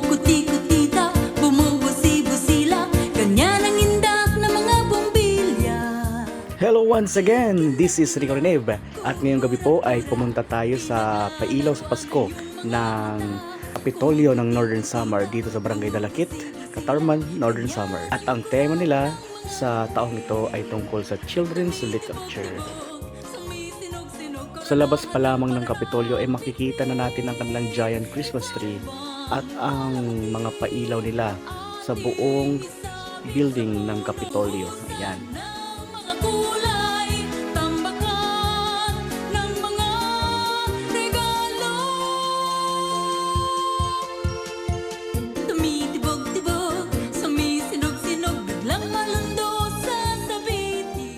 kuti-kutita, bumubusi-busila, ganyan ang indak ng mga bumbilya. Hello once again, this is Rico Reneve at ngayong gabi po ay pumunta tayo sa pailaw sa Pasko ng Kapitolyo ng Northern Samar dito sa Barangay Dalakit, Katarman, Northern Samar. At ang tema nila sa taong ito ay tungkol sa children's literature. Sa labas pa lamang ng Kapitolyo ay makikita na natin ang kanilang giant Christmas tree at ang mga pailaw nila sa buong building ng Kapitolyo. Ayan. Mga kulay, tambakan ng mga regalo. Tumitibog-tibog, sumisinog-sinog, biglang malundo sa sabiti.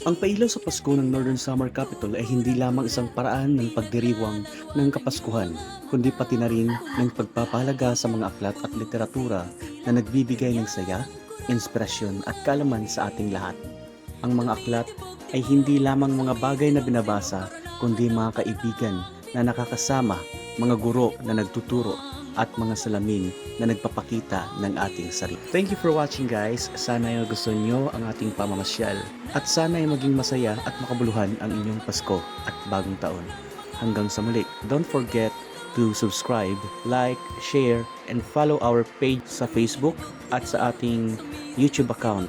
Ang pailaw sa Pasko ng Northern Samar Capital ay hindi lamang isang paraan ng pagdiriwang ng Kapaskuhan, kundi pati na rin ng pagpapahalaga sa mga aklat at literatura na nagbibigay ng saya, inspirasyon at kaalaman sa ating lahat. Ang mga aklat ay hindi lamang mga bagay na binabasa, kundi mga kaibigan na nakakasama, mga guro na nagtuturo, at mga salamin na nagpapakita ng ating sarili. Thank you for watching guys. Sana ay gusto nyo ang ating pamamasyal. At sana ay maging masaya at makabuluhan ang inyong Pasko at bagong taon. Hanggang sa muli, don't forget to subscribe, like, share, and follow our page sa Facebook at sa ating YouTube account.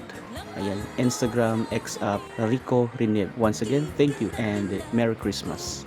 Ayan, Instagram, X app, Rico Reneb. Once again, thank you and Merry Christmas.